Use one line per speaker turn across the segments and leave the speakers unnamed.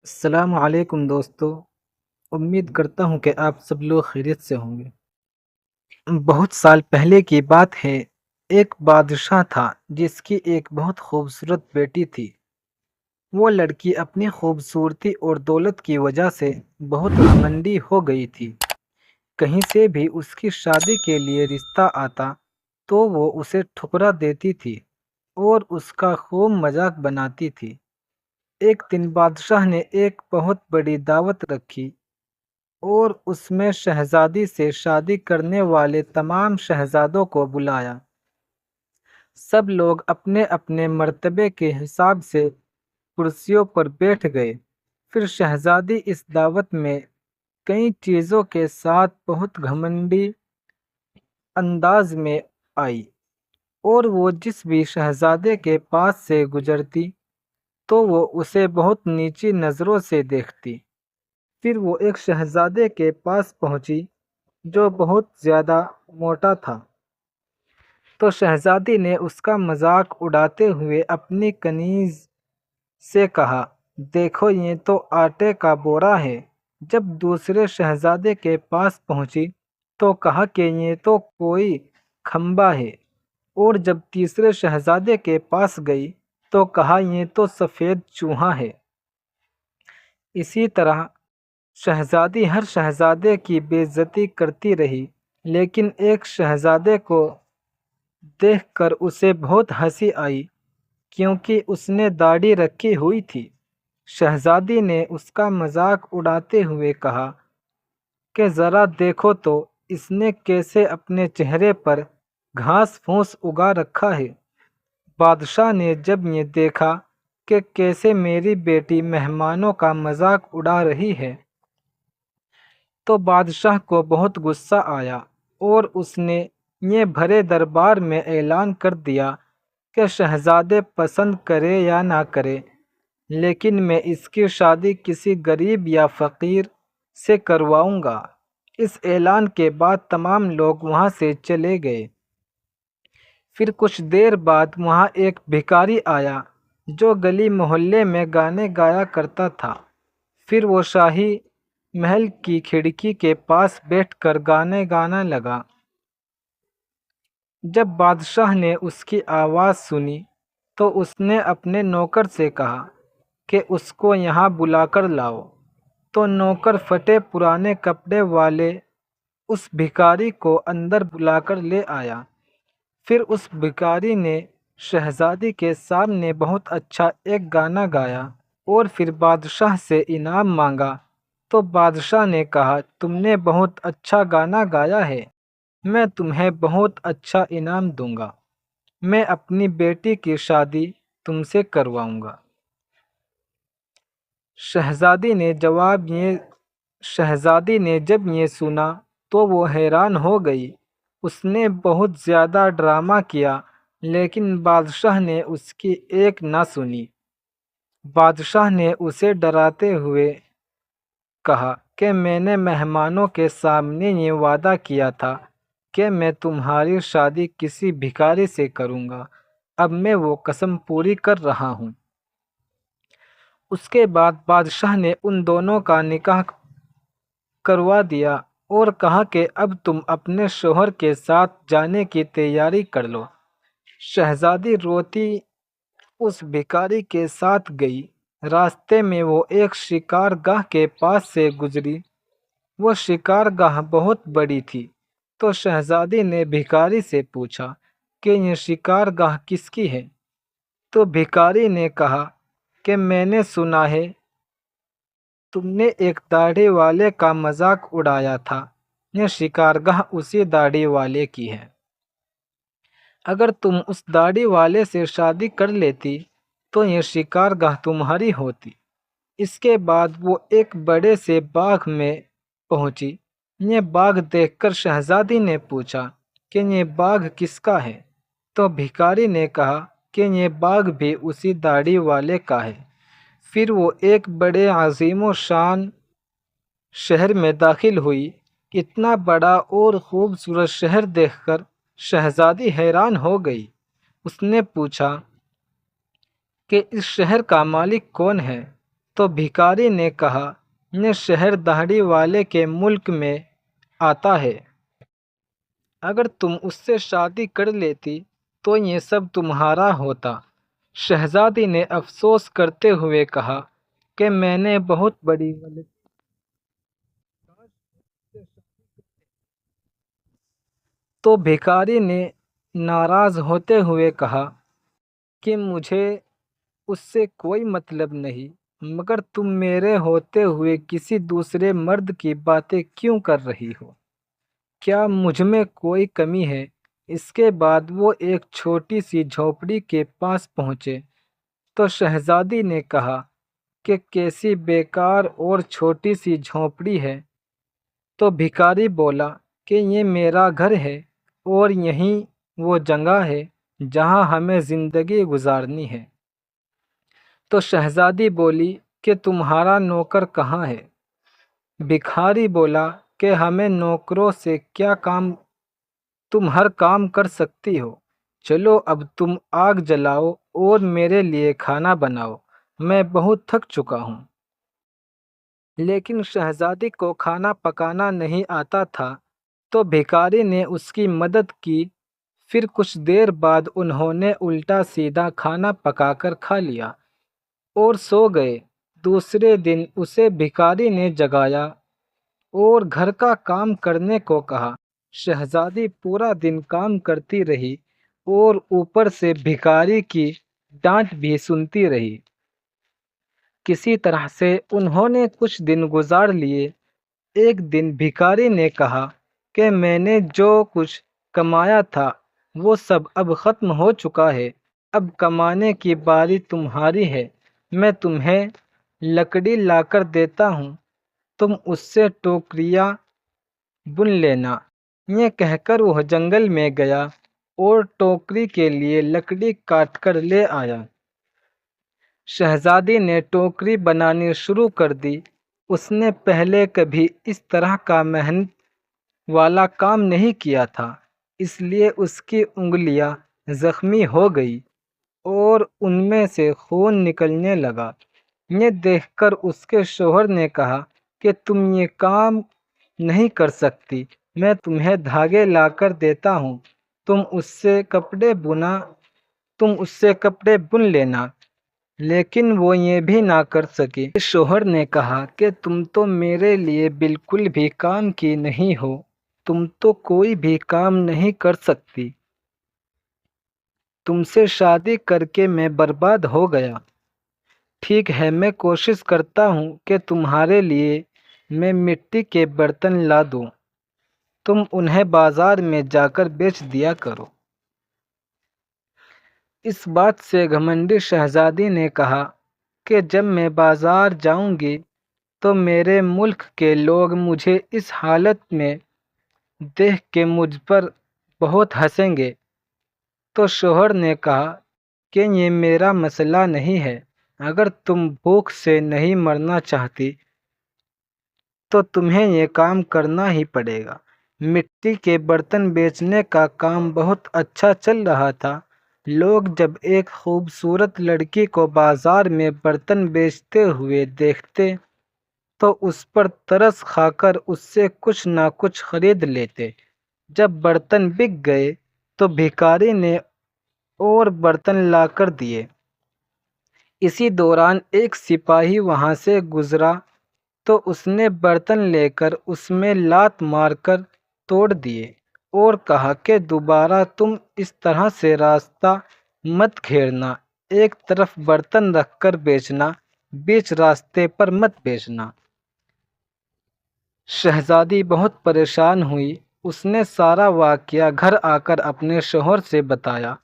السلام علیکم دوستو، امید کرتا ہوں کہ آپ سب لوگ خیریت سے ہوں گے۔ بہت سال پہلے کی بات ہے، ایک بادشاہ تھا جس کی ایک بہت خوبصورت بیٹی تھی۔ وہ لڑکی اپنی خوبصورتی اور دولت کی وجہ سے بہت گھمنڈی ہو گئی تھی۔ کہیں سے بھی اس کی شادی کے لیے رشتہ آتا تو وہ اسے ٹھکرا دیتی تھی اور اس کا خوب مذاق بناتی تھی۔ ایک دن بادشاہ نے ایک بہت بڑی دعوت رکھی اور اس میں شہزادی سے شادی کرنے والے تمام شہزادوں کو بلایا۔ سب لوگ اپنے اپنے مرتبے کے حساب سے کرسیوں پر بیٹھ گئے۔ پھر شہزادی اس دعوت میں کئی چیزوں کے ساتھ بہت گھمنڈی انداز میں آئی، اور وہ جس بھی شہزادے کے پاس سے گزرتی تو وہ اسے بہت نیچی نظروں سے دیکھتی۔ پھر وہ ایک شہزادے کے پاس پہنچی جو بہت زیادہ موٹا تھا، تو شہزادی نے اس کا مذاق اڑاتے ہوئے اپنی کنیز سے کہا، دیکھو یہ تو آٹے کا بورا ہے۔ جب دوسرے شہزادے کے پاس پہنچی تو کہا کہ یہ تو کوئی کھمبا ہے، اور جب تیسرے شہزادے کے پاس گئی تو کہا یہ تو سفید چوہا ہے۔ اسی طرح شہزادی ہر شہزادے کی بے عزتی کرتی رہی، لیکن ایک شہزادے کو دیکھ کر اسے بہت ہنسی آئی کیونکہ اس نے داڑھی رکھی ہوئی تھی۔ شہزادی نے اس کا مذاق اڑاتے ہوئے کہا کہ ذرا دیکھو تو اس نے کیسے اپنے چہرے پر گھاس پھوس اگا رکھا ہے۔ بادشاہ نے جب یہ دیکھا کہ کیسے میری بیٹی مہمانوں کا مذاق اڑا رہی ہے تو بادشاہ کو بہت غصہ آیا، اور اس نے یہ بھرے دربار میں اعلان کر دیا کہ شہزادے پسند کرے یا نہ کرے، لیکن میں اس کی شادی کسی غریب یا فقیر سے کرواؤں گا۔ اس اعلان کے بعد تمام لوگ وہاں سے چلے گئے۔ پھر کچھ دیر بعد وہاں ایک بھکاری آیا جو گلی محلے میں گانے گایا کرتا تھا۔ پھر وہ شاہی محل کی کھڑکی کے پاس بیٹھ کر گانے گانا لگا۔ جب بادشاہ نے اس کی آواز سنی تو اس نے اپنے نوکر سے کہا کہ اس کو یہاں بلا کر لاؤ۔ تو نوکر پھٹے پرانے کپڑے والے اس بھکاری کو اندر بلا کر لے آیا۔ پھر اس بھکاری نے شہزادی کے سامنے بہت اچھا ایک گانا گایا اور پھر بادشاہ سے انعام مانگا۔ تو بادشاہ نے کہا، تم نے بہت اچھا گانا گایا ہے، میں تمہیں بہت اچھا انعام دوں گا، میں اپنی بیٹی کی شادی تم سے کرواؤں گا۔ شہزادی نے جب یہ سنا تو وہ حیران ہو گئی۔ اس نے بہت زیادہ ڈرامہ کیا، لیکن بادشاہ نے اس کی ایک نہ سنی۔ بادشاہ نے اسے ڈراتے ہوئے کہا کہ میں نے مہمانوں کے سامنے یہ وعدہ کیا تھا کہ میں تمہاری شادی کسی بھکاری سے کروں گا، اب میں وہ قسم پوری کر رہا ہوں۔ اس کے بعد بادشاہ نے ان دونوں کا نکاح کروا دیا اور کہا کہ اب تم اپنے شوہر کے ساتھ جانے کی تیاری کر لو۔ شہزادی روتی اس بھکاری کے ساتھ گئی۔ راستے میں وہ ایک شکار گاہ کے پاس سے گزری۔ وہ شکار گاہ بہت بڑی تھی، تو شہزادی نے بھکاری سے پوچھا کہ یہ شکار گاہ کس کی ہے؟ تو بھکاری نے کہا کہ میں نے سنا ہے تم نے ایک داڑھی والے کا مذاق اڑایا تھا، یہ شکار گاہ اسی داڑھی والے کی ہے۔ اگر تم اس داڑھی والے سے شادی کر لیتی تو یہ شکار گاہ تمہاری ہوتی۔ اس کے بعد وہ ایک بڑے سے باغ میں پہنچی۔ یہ باغ دیکھ کر شہزادی نے پوچھا کہ یہ باغ کس کا ہے؟ تو بھکاری نے کہا کہ یہ باغ بھی اسی داڑھی والے کا ہے۔ پھر وہ ایک بڑے عظیم و شان شہر میں داخل ہوئی۔ اتنا بڑا اور خوبصورت شہر دیکھ کر شہزادی حیران ہو گئی۔ اس نے پوچھا کہ اس شہر کا مالک کون ہے؟ تو بھکاری نے کہا، یہ شہر دہڑی والے کے ملک میں آتا ہے، اگر تم اس سے شادی کر لیتی تو یہ سب تمہارا ہوتا۔ شہزادی نے افسوس کرتے ہوئے کہا کہ میں نے بہت بڑی غلطی کی۔ تو بھکاری نے ناراض ہوتے ہوئے کہا کہ مجھے اس سے کوئی مطلب نہیں، مگر تم میرے ہوتے ہوئے کسی دوسرے مرد کی باتیں کیوں کر رہی ہو؟ کیا مجھ میں کوئی کمی ہے؟ اس کے بعد وہ ایک چھوٹی سی جھونپڑی کے پاس پہنچے تو شہزادی نے کہا کہ کیسی بیکار اور چھوٹی سی جھونپڑی ہے۔ تو بھکاری بولا کہ یہ میرا گھر ہے اور یہیں وہ جگہ ہے جہاں ہمیں زندگی گزارنی ہے۔ تو شہزادی بولی کہ تمہارا نوکر کہاں ہے؟ بھکاری بولا کہ ہمیں نوکروں سے کیا کام، تم ہر کام کر سکتی ہو، چلو اب تم آگ جلاؤ اور میرے لیے کھانا بناؤ، میں بہت تھک چکا ہوں۔ لیکن شہزادی کو کھانا پکانا نہیں آتا تھا، تو بھکاری نے اس کی مدد کی۔ پھر کچھ دیر بعد انہوں نے الٹا سیدھا کھانا پکا کر کھا لیا اور سو گئے۔ دوسرے دن اسے بھکاری نے جگایا اور گھر کا کام کرنے کو کہا۔ شہزادی پورا دن کام کرتی رہی اور اوپر سے بھکاری کی ڈانٹ بھی سنتی رہی۔ کسی طرح سے انہوں نے کچھ دن گزار لیے۔ ایک دن بھکاری نے کہا کہ میں نے جو کچھ کمایا تھا وہ سب اب ختم ہو چکا ہے، اب کمانے کی باری تمہاری ہے، میں تمہیں لکڑی لا کر دیتا ہوں، تم اس سے ٹوکریاں بن لینا۔ یہ کہہ کر وہ جنگل میں گیا اور ٹوکری کے لیے لکڑی کاٹ کر لے آیا۔ شہزادی نے ٹوکری بنانی شروع کر دی۔ اس نے پہلے کبھی اس طرح کا محنت والا کام نہیں کیا تھا، اس لیے اس کی انگلیاں زخمی ہو گئی اور ان میں سے خون نکلنے لگا۔ یہ دیکھ کر اس کے شوہر نے کہا کہ تم یہ کام نہیں کر سکتی، میں تمہیں دھاگے لا کر دیتا ہوں، تم اس سے کپڑے بن لینا۔ لیکن وہ یہ بھی نہ کر سکی۔ شوہر نے کہا کہ تم تو میرے لیے بالکل بھی کام کی نہیں ہو، تم تو کوئی بھی کام نہیں کر سکتی، تم سے شادی کر کے میں برباد ہو گیا۔ ٹھیک ہے، میں کوشش کرتا ہوں کہ تمہارے لیے میں مٹی کے برتن لا دوں، تم انہیں بازار میں جا کر بیچ دیا کرو۔ اس بات سے گھمنڈی شہزادی نے کہا کہ جب میں بازار جاؤں گی تو میرے ملک کے لوگ مجھے اس حالت میں دیکھ کے مجھ پر بہت ہنسیں گے۔ تو شوہر نے کہا کہ یہ میرا مسئلہ نہیں ہے، اگر تم بھوک سے نہیں مرنا چاہتی تو تمہیں یہ کام کرنا ہی پڑے گا۔ مٹی کے برتن بیچنے کا کام بہت اچھا چل رہا تھا۔ لوگ جب ایک خوبصورت لڑکی کو بازار میں برتن بیچتے ہوئے دیکھتے تو اس پر ترس کھا کر اس سے کچھ نہ کچھ خرید لیتے۔ جب برتن بک گئے تو بھکاری نے اور برتن لا کر دیے۔ اسی دوران ایک سپاہی وہاں سے گزرا تو اس نے برتن لے کر اس میں لات مار کر توڑ دیے اور کہا کہ دوبارہ تم اس طرح سے راستہ مت گھیرنا، ایک طرف برتن رکھ کر بیچنا، بیچ راستے پر مت بیچنا۔ شہزادی بہت پریشان ہوئی۔ اس نے سارا واقعہ گھر آ کر اپنے شوہر سے بتایا۔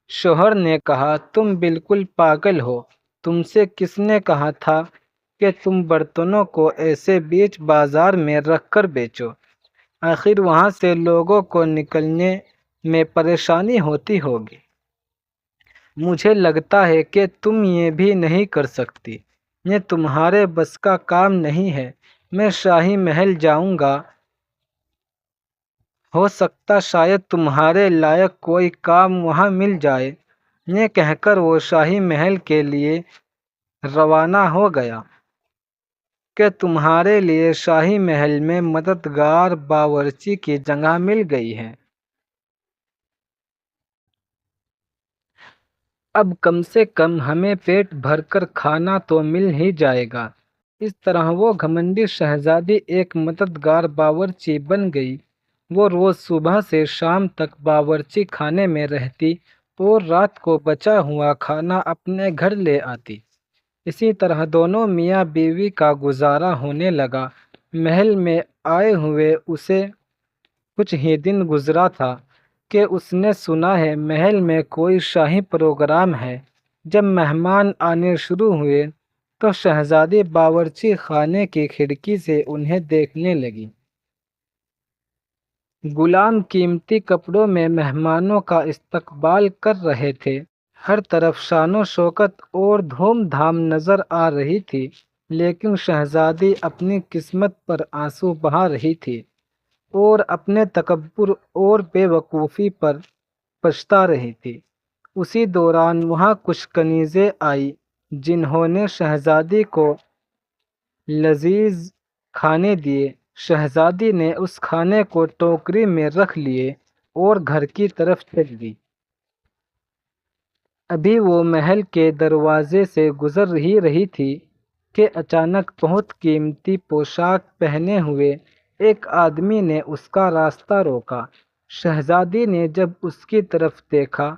شوہر نے کہا تم بالکل پاگل ہو، تم سے کس نے کہا تھا کہ تم برتنوں کو ایسے بیچ بازار میں رکھ کر بیچو؟ آخر وہاں سے لوگوں کو نکلنے میں پریشانی ہوتی ہوگی۔ مجھے لگتا ہے کہ تم یہ بھی نہیں کر سکتی، یہ تمہارے بس کا کام نہیں ہے، میں شاہی محل جاؤں گا، ہو سکتا شاید تمہارے لائق کوئی کام وہاں مل جائے۔ یہ کہہ کر وہ شاہی محل کے لیے روانہ ہو گیا۔ کہ تمہارے لیے شاہی محل میں مددگار باورچی کی جگہ مل گئی ہے۔ اب کم سے کم ہمیں پیٹ بھر کر کھانا تو مل ہی جائے گا۔ اس طرح وہ گھمنڈی شہزادی ایک مددگار باورچی بن گئی۔ وہ روز صبح سے شام تک باورچی خانے میں رہتی اور رات کو بچا ہوا کھانا اپنے گھر لے آتی۔ اسی طرح دونوں میاں بیوی کا گزارا ہونے لگا۔ محل میں آئے ہوئے اسے کچھ ہی دن گزرا تھا کہ اس نے سنا ہے محل میں کوئی شاہی پروگرام ہے۔ جب مہمان آنے شروع ہوئے تو شہزادی باورچی خانے کی کھڑکی سے انہیں دیکھنے لگی۔ غلام قیمتی کپڑوں میں مہمانوں کا استقبال کر رہے تھے۔ ہر طرف شان و شوکت اور دھوم دھام نظر آ رہی تھی، لیکن شہزادی اپنی قسمت پر آنسو بہا رہی تھی اور اپنے تکبر اور بے وقوفی پر پچھتا رہی تھی۔ اسی دوران وہاں کچھ کنیزیں آئیں جنہوں نے شہزادی کو لذیذ کھانے دیے۔ شہزادی نے اس کھانے کو ٹوکری میں رکھ لیے اور گھر کی طرف چل دی۔ ابھی وہ محل کے دروازے سے گزر ہی رہی تھی کہ اچانک بہت قیمتی پوشاک پہنے ہوئے ایک آدمی نے اس کا راستہ روکا۔ شہزادی نے جب اس کی طرف دیکھا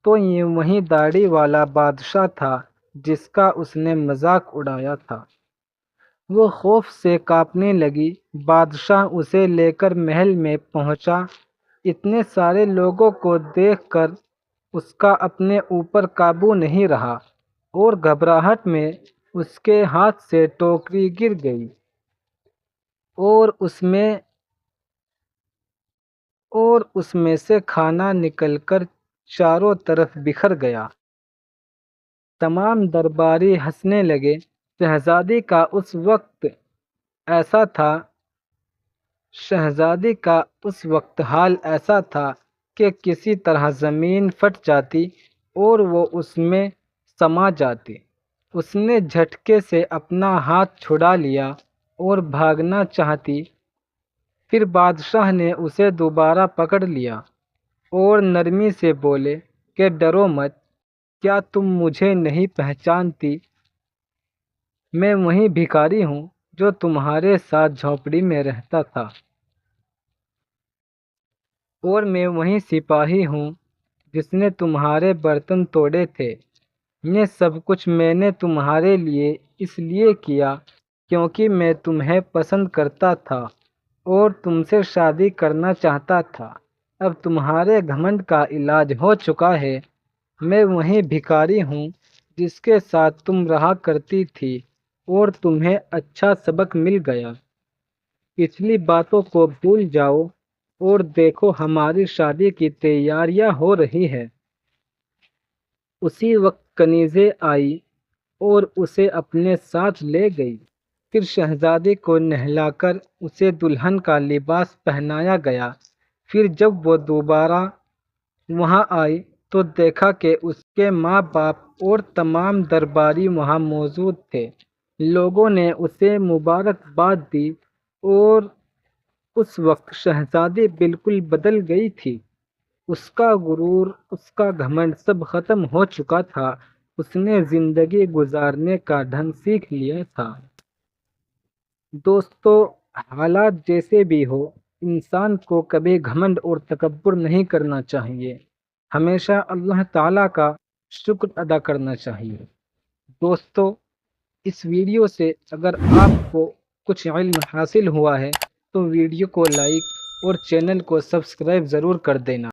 تو یہ وہی داڑھی والا بادشاہ تھا جس کا اس نے مذاق اڑایا تھا۔ وہ خوف سے کانپنے لگی۔ بادشاہ اسے لے کر محل میں پہنچا۔ اتنے سارے لوگوں کو دیکھ کر اس کا اپنے اوپر قابو نہیں رہا اور گھبراہٹ میں اس کے ہاتھ سے ٹوکری گر گئی اور اس میں سے کھانا نکل کر چاروں طرف بکھر گیا۔ تمام درباری ہنسنے لگے۔ شہزادی کا اس وقت حال ایسا تھا کہ کسی طرح زمین پھٹ جاتی اور وہ اس میں سما جاتی۔ اس نے جھٹکے سے اپنا ہاتھ چھڑا لیا اور بھاگنا چاہتی، پھر بادشاہ نے اسے دوبارہ پکڑ لیا اور نرمی سے بولے کہ ڈرو مت، کیا تم مجھے نہیں پہچانتی؟ میں وہی بھکاری ہوں جو تمہارے ساتھ جھونپڑی میں رہتا تھا، اور میں وہی سپاہی ہوں جس نے تمہارے برتن توڑے تھے۔ یہ سب کچھ میں نے تمہارے لیے اس لیے کیا کیونکہ میں تمہیں پسند کرتا تھا اور تم سے شادی کرنا چاہتا تھا۔ اب تمہارے گھمنڈ کا علاج ہو چکا ہے۔ میں وہی بھکاری ہوں جس کے ساتھ تم رہا کرتی تھی اور تمہیں اچھا سبق مل گیا۔ پچھلی باتوں کو بھول جاؤ اور دیکھو ہماری شادی کی تیاریاں ہو رہی ہیں۔ اسی وقت کنیزیں آئی اور اسے اپنے ساتھ لے گئی۔ پھر شہزادی کو نہلا کر اسے دلہن کا لباس پہنایا گیا۔ پھر جب وہ دوبارہ وہاں آئی تو دیکھا کہ اس کے ماں باپ اور تمام درباری وہاں موجود تھے۔ لوگوں نے اسے مبارکباد دی اور اس وقت شہزادی بالکل بدل گئی تھی۔ اس کا غرور، اس کا گھمنڈ سب ختم ہو چکا تھا۔ اس نے زندگی گزارنے کا ڈھنگ سیکھ لیا تھا۔ دوستو، حالات جیسے بھی ہو، انسان کو کبھی گھمنڈ اور تکبر نہیں کرنا چاہیے۔ ہمیشہ اللہ تعالیٰ کا شکر ادا کرنا چاہیے۔ دوستو، اس ویڈیو سے اگر آپ کو کچھ علم حاصل ہوا ہے تو ویڈیو کو لائک اور چینل کو سبسکرائب ضرور کر دینا۔